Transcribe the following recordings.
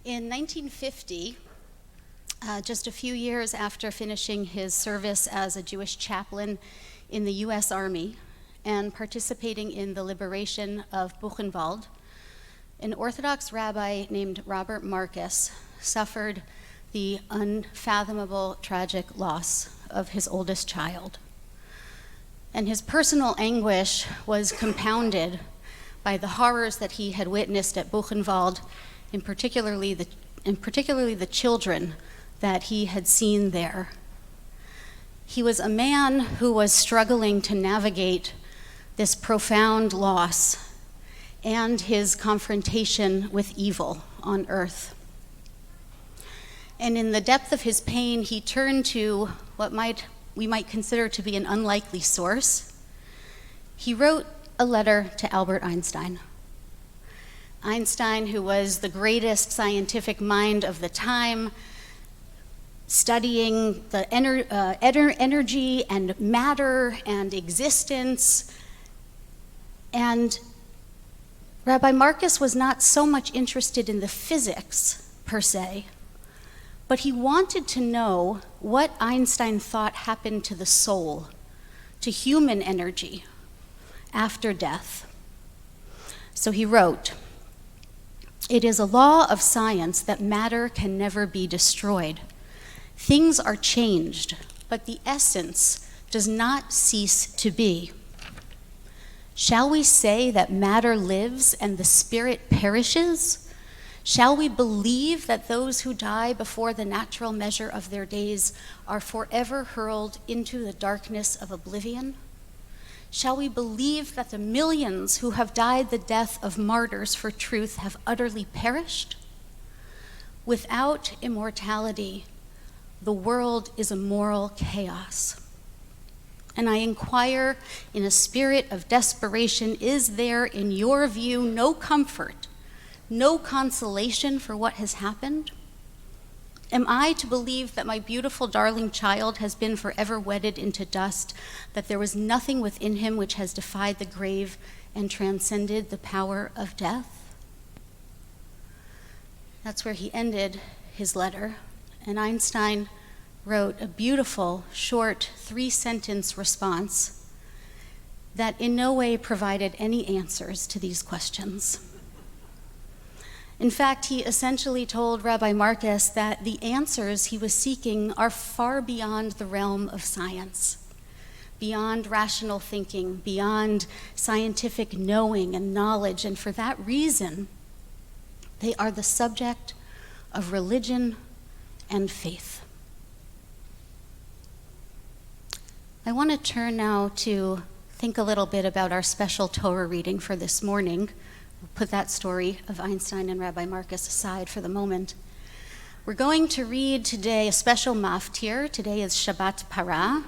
In 1950, just a few years after finishing his service as a Jewish chaplain in the U.S. Army and participating in the liberation of Buchenwald, an Orthodox rabbi named Robert Marcus suffered the unfathomable tragic loss of his oldest child. And his personal anguish was compounded by the horrors that he had witnessed at Buchenwald, and particularly the children that he had seen there. He was a man who was struggling to navigate this profound loss and his confrontation with evil on earth. And in the depth of his pain, he turned to what we might consider to be an unlikely source. He wrote a letter to Albert Einstein. Einstein, who was the greatest scientific mind of the time, studying the energy and matter and existence. And Rabbi Marcus was not so much interested in the physics, per se, but he wanted to know what Einstein thought happened to the soul, to human energy, after death. So he wrote, "It is a law of science that matter can never be destroyed. Things are changed, but the essence does not cease to be. Shall we say that matter lives and the spirit perishes? Shall we believe that those who die before the natural measure of their days are forever hurled into the darkness of oblivion? Shall we believe that the millions who have died the death of martyrs for truth have utterly perished? Without immortality, the world is a moral chaos. And I inquire in a spirit of desperation, is there in your view no comfort, no consolation for what has happened? Am I to believe that my beautiful darling child has been forever wedded into dust, that there was nothing within him which has defied the grave and transcended the power of death?" That's where he ended his letter, and Einstein wrote a beautiful, short, 3-sentence response that in no way provided any answers to these questions. In fact, he essentially told Rabbi Marcus that the answers he was seeking are far beyond the realm of science, beyond rational thinking, beyond scientific knowing and knowledge, and for that reason, they are the subject of religion and faith. I want to turn now to think a little bit about our special Torah reading for this morning. We'll put that story of Einstein and Rabbi Marcus aside for the moment. We're going to read today a special maftir. Today is Shabbat Parah.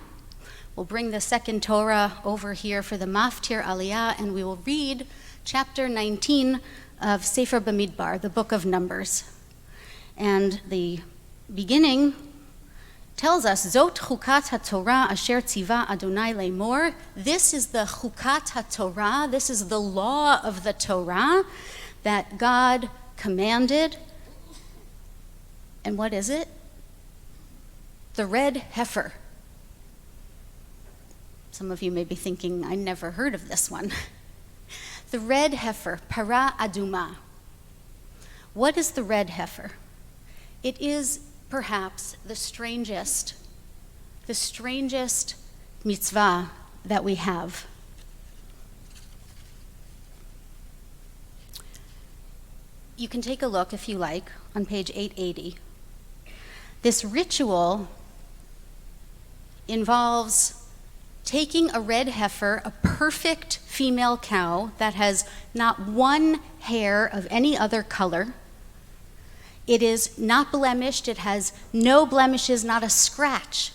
We'll bring the second Torah over here for the maftir Aliyah, and we will read chapter 19 of Sefer Bamidbar, the book of Numbers. And the beginning tells us, Zot chukat haTorah asher tziva Adonai lemor. This is the chukat haTorah. This is the law of the Torah that God commanded. And what is it? The red heifer. Some of you may be thinking, I never heard of this one. The red heifer, para aduma. What is the red heifer? It is perhaps the strangest mitzvah that we have. You can take a look, if you like, on page 880. This ritual involves taking a red heifer, a perfect female cow that has not one hair of any other color. It is not blemished. It has no blemishes, not a scratch.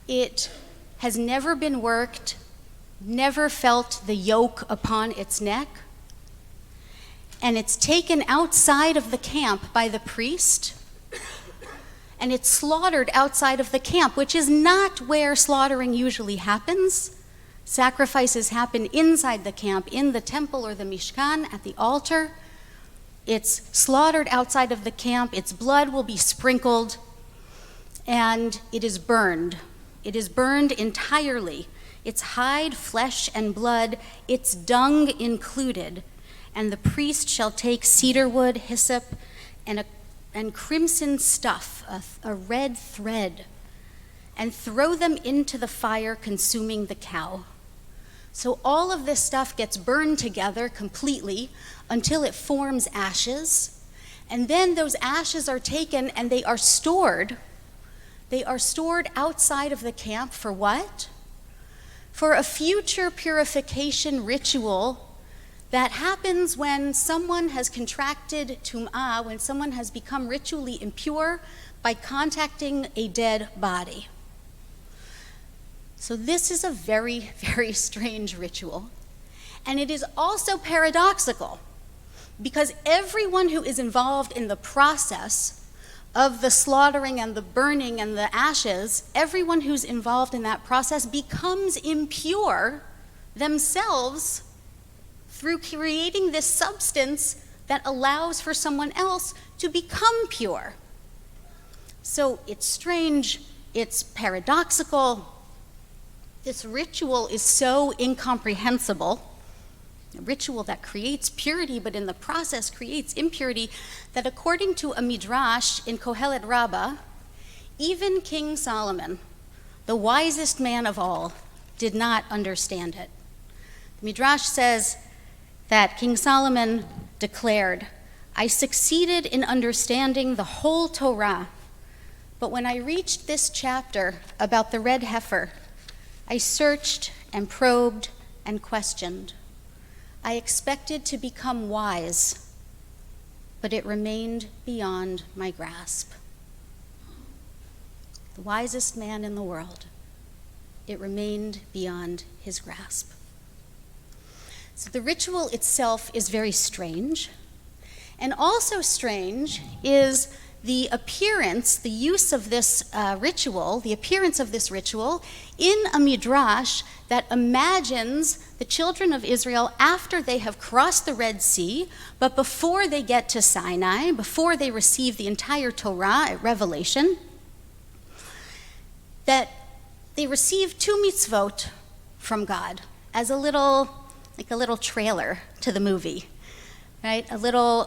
It has never been worked, never felt the yoke upon its neck. And it's taken outside of the camp by the priest, and it's slaughtered outside of the camp, which is not where slaughtering usually happens. Sacrifices happen inside the camp, in the temple or the Mishkan, at the altar. It's slaughtered outside of the camp, its blood will be sprinkled, and it is burned. It is burned entirely, its hide, flesh, and blood, its dung included. And the priest shall take cedar wood, hyssop, and crimson stuff, a red thread, and throw them into the fire, consuming the cow. So all of this stuff gets burned together completely until it forms ashes. And then those ashes are taken and they are stored. They are stored outside of the camp for what? For a future purification ritual that happens when someone has contracted tum'ah, when someone has become ritually impure by contacting a dead body. So this is a very, very strange ritual. And it is also paradoxical, because everyone who is involved in the process of the slaughtering and the burning and the ashes, everyone who's involved in that process becomes impure themselves through creating this substance that allows for someone else to become pure. So it's strange, it's paradoxical. This ritual is so incomprehensible, a ritual that creates purity, but in the process creates impurity, that according to a midrash in Kohelet Rabbah, even King Solomon, the wisest man of all, did not understand it. The midrash says that King Solomon declared, "I succeeded in understanding the whole Torah, but when I reached this chapter about the red heifer, I searched and probed and questioned. I expected to become wise, but it remained beyond my grasp." The wisest man in the world, it remained beyond his grasp. So the ritual itself is very strange, and also strange is the appearance, the use of this ritual, the appearance of this ritual in a midrash that imagines the children of Israel after they have crossed the Red Sea, but before they get to Sinai, before they receive the entire Torah at Revelation, that they receive 2 mitzvot from God as a little trailer to the movie, right? A little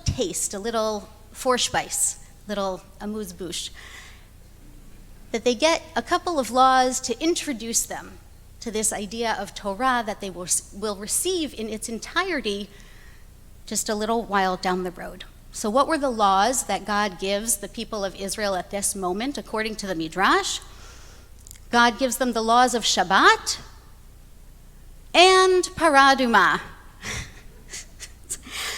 taste, a little Vorspeise, little amuse-bouche, that they get a couple of laws to introduce them to this idea of Torah that they will receive in its entirety just a little while down the road. So what were the laws that God gives the people of Israel at this moment, according to the Midrash? God gives them the laws of Shabbat and Paraduma.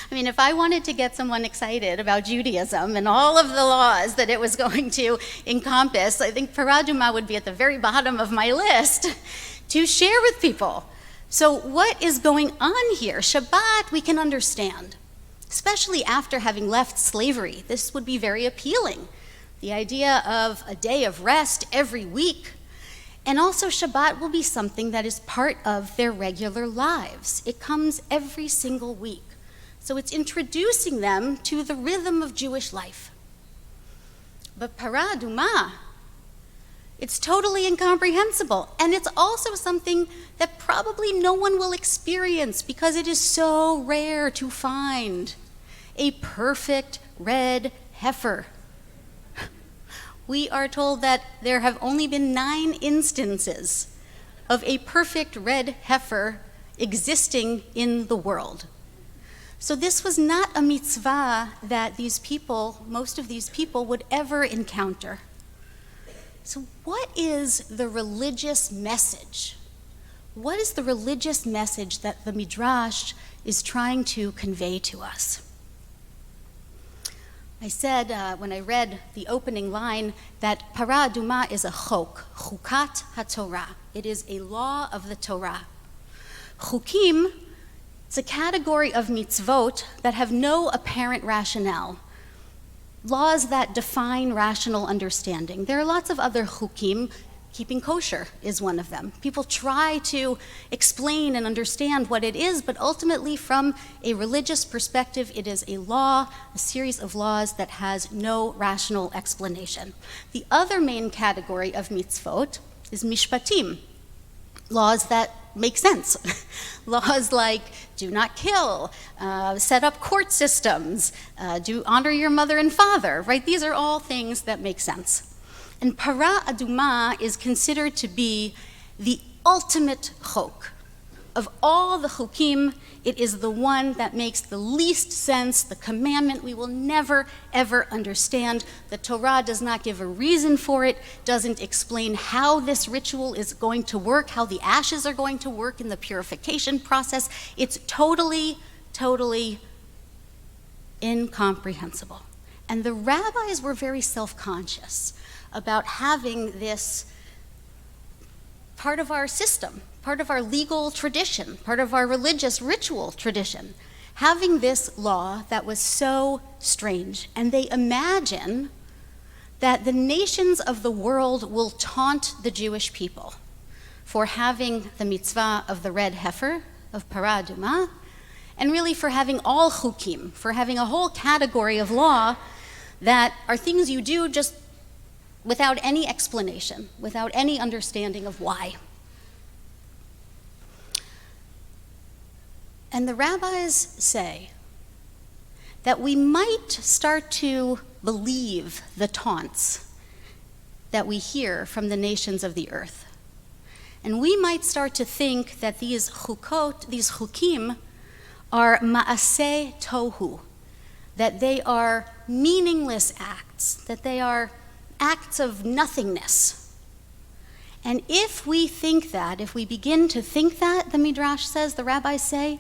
I mean, if I wanted to get someone excited about Judaism and all of the laws that it was going to encompass, I think Paraduma would be at the very bottom of my list to share with people. So what is going on here? Shabbat, we can understand, especially after having left slavery. This would be very appealing. The idea of a day of rest every week. And also Shabbat will be something that is part of their regular lives. It comes every single week. So it's introducing them to the rhythm of Jewish life. But Paraduma, it's totally incomprehensible. And it's also something that probably no one will experience because it is so rare to find a perfect red heifer. We are told that there have only been 9 instances of a perfect red heifer existing in the world. So this was not a mitzvah that these people, most of these people, would ever encounter. So what is the religious message? What is the religious message that the Midrash is trying to convey to us? I said when I read the opening line that Paraduma is a chok, chukat haTorah. It is a law of the Torah. Chukim, it's a category of mitzvot that have no apparent rationale, laws that define rational understanding. There are lots of other chukim, keeping kosher is one of them. People try to explain and understand what it is, but ultimately from a religious perspective, it is a law, a series of laws that has no rational explanation. The other main category of mitzvot is mishpatim, laws that make sense. Laws like do not kill, set up court systems, do honor your mother and father, right? These are all things that make sense. And para aduma is considered to be the ultimate chok. Of all the chokim, it is the one that makes the least sense, the commandment we will never, ever understand. The Torah does not give a reason for it, doesn't explain how this ritual is going to work, how the ashes are going to work in the purification process. It's totally, totally incomprehensible. And the rabbis were very self-conscious about having this part of our system, part of our legal tradition, part of our religious ritual tradition, having this law that was so strange. And they imagine that the nations of the world will taunt the Jewish people for having the mitzvah of the red heifer, of para aduma, and really for having all chukim, for having a whole category of law that are things you do just without any explanation, without any understanding of why. And the rabbis say that we might start to believe the taunts that we hear from the nations of the earth. And we might start to think that these chukot, these chukim, are ma'aseh tohu, that they are meaningless acts, that they are acts of nothingness. And if we think that, if we begin to think that, the Midrash says, the rabbis say,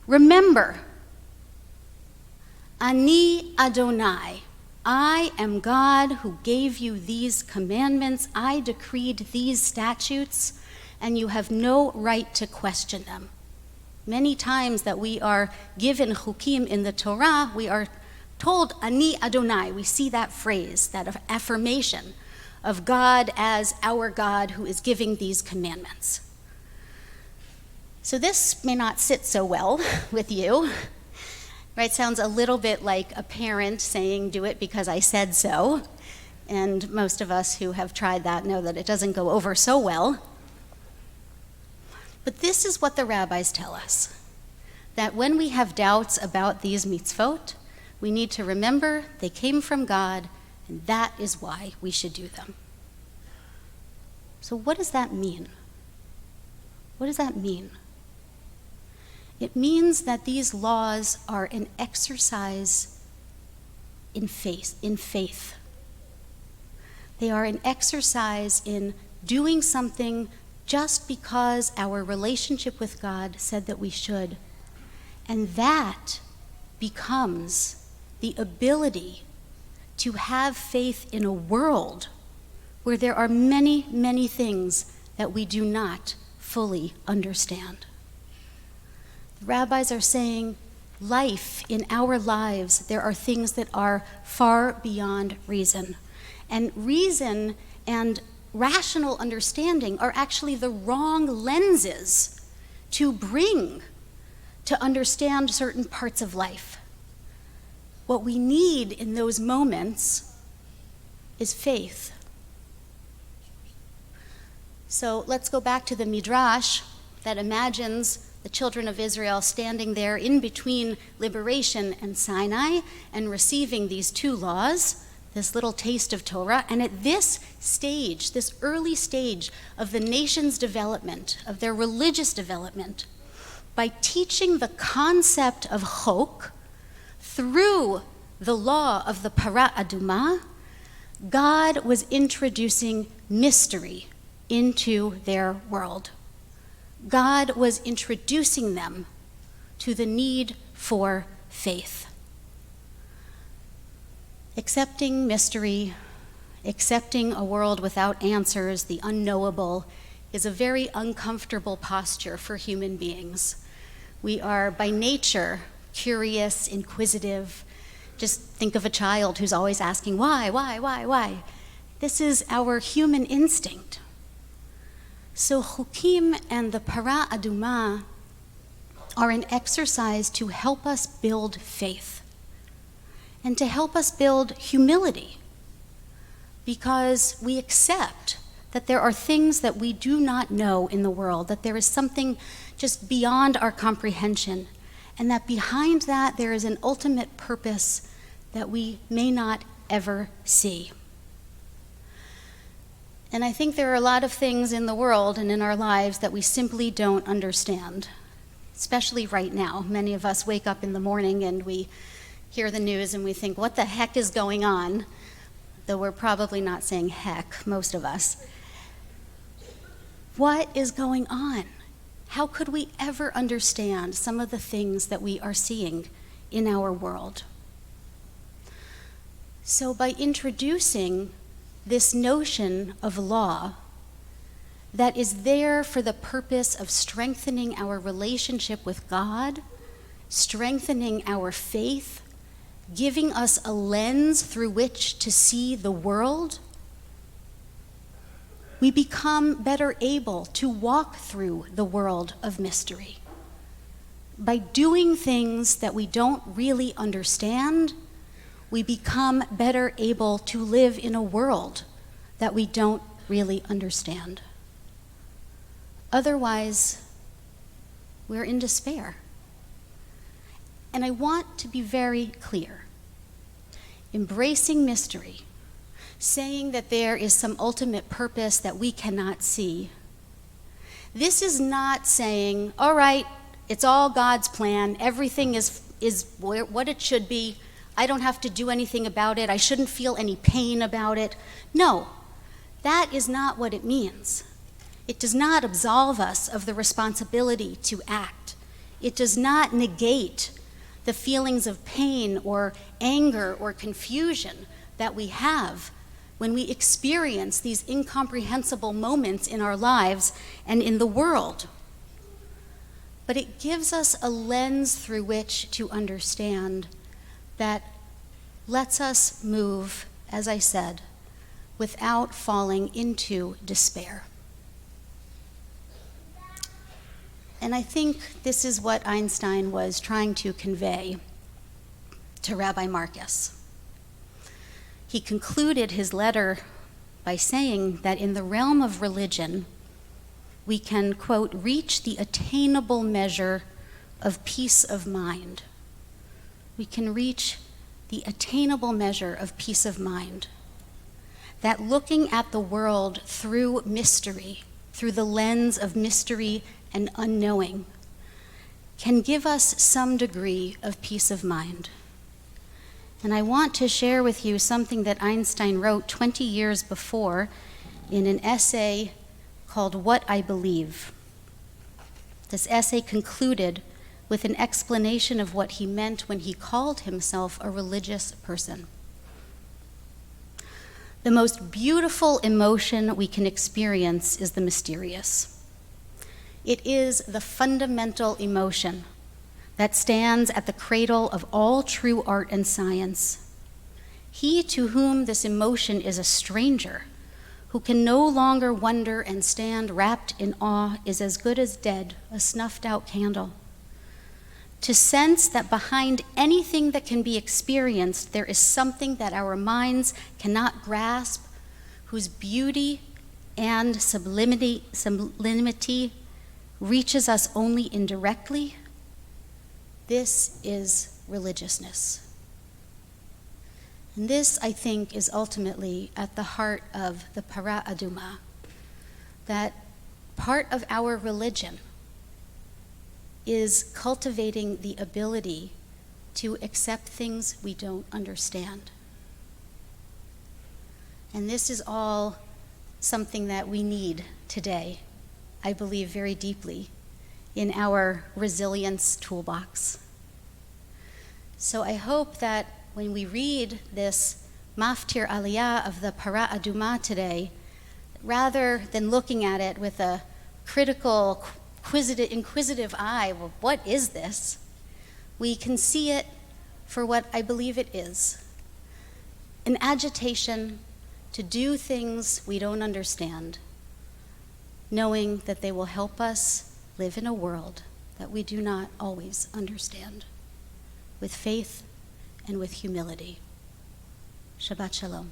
remember, Ani Adonai, I am God who gave you these commandments, I decreed these statutes, and you have no right to question them. Many times that we are given chukim in the Torah, we are told Ani Adonai. We see that phrase, that affirmation of God as our God who is giving these commandments. So this may not sit so well with you, right? Sounds a little bit like a parent saying, do it because I said so. And most of us who have tried that know that it doesn't go over so well. But this is what the rabbis tell us, that when we have doubts about these mitzvot, we need to remember they came from God, and that is why we should do them. So what does that mean? What does that mean? It means that these laws are an exercise in faith. They are an exercise in doing something just because our relationship with God said that we should. And that becomes the ability to have faith in a world where there are many, many things that we do not fully understand. The rabbis are saying, life, in our lives, there are things that are far beyond reason. And reason and rational understanding are actually the wrong lenses to bring to understand certain parts of life. What we need in those moments is faith. So let's go back to the Midrash that imagines the children of Israel standing there in between liberation and Sinai and receiving these two laws, this little taste of Torah. And at this stage, this early stage of the nation's development, of their religious development, by teaching the concept of chok through the law of the para aduma, God was introducing mystery into their world. God was introducing them to the need for faith. Accepting mystery, accepting a world without answers, the unknowable, is a very uncomfortable posture for human beings. We are by nature curious, inquisitive. Just think of a child who's always asking, why? This is our human instinct. So Chukim and the Para Aduma are an exercise to help us build faith and to help us build humility, because we accept that there are things that we do not know in the world, that there is something just beyond our comprehension, and that behind that there is an ultimate purpose that we may not ever see. And I think there are a lot of things in the world and in our lives that we simply don't understand, especially right now. Many of us wake up in the morning and we hear the news and we think, what the heck is going on? Though we're probably not saying heck, most of us. What is going on? How could we ever understand some of the things that we are seeing in our world? So by introducing this notion of law that is there for the purpose of strengthening our relationship with God, strengthening our faith, giving us a lens through which to see the world, we become better able to walk through the world of mystery. By doing things that we don't really understand, we become better able to live in a world that we don't really understand. Otherwise, we're in despair. And I want to be very clear. Embracing mystery, saying that there is some ultimate purpose that we cannot see, this is not saying, all right, it's all God's plan, everything is what it should be, I don't have to do anything about it, I shouldn't feel any pain about it. No, that is not what it means. It does not absolve us of the responsibility to act. It does not negate the feelings of pain or anger or confusion that we have when we experience these incomprehensible moments in our lives and in the world. But it gives us a lens through which to understand that lets us move, as I said, without falling into despair. And I think this is what Einstein was trying to convey to Rabbi Marcus. He concluded his letter by saying that in the realm of religion, we can, quote, reach the attainable measure of peace of mind. We can reach the attainable measure of peace of mind. That looking at the world through mystery, through the lens of mystery and unknowing, can give us some degree of peace of mind. And I want to share with you something that Einstein wrote 20 years before in an essay called What I Believe. This essay concluded with an explanation of what he meant when he called himself a religious person. The most beautiful emotion we can experience is the mysterious. It is the fundamental emotion that stands at the cradle of all true art and science. He to whom this emotion is a stranger, who can no longer wonder and stand wrapped in awe, is as good as dead, a snuffed-out candle. To sense that behind anything that can be experienced, there is something that our minds cannot grasp, whose beauty and sublimity reaches us only indirectly, this is religiousness. And this, I think, is ultimately at the heart of the Para Aduma, that part of our religion is cultivating the ability to accept things we don't understand. And this is all something that we need today, I believe very deeply, in our resilience toolbox. So I hope that when we read this Maftir Aliyah of the Para Aduma today, rather than looking at it with a critical, inquisitive eye, well, what is this? We can see it for what I believe it is, an agitation to do things we don't understand, knowing that they will help us live in a world that we do not always understand, with faith and with humility. Shabbat Shalom.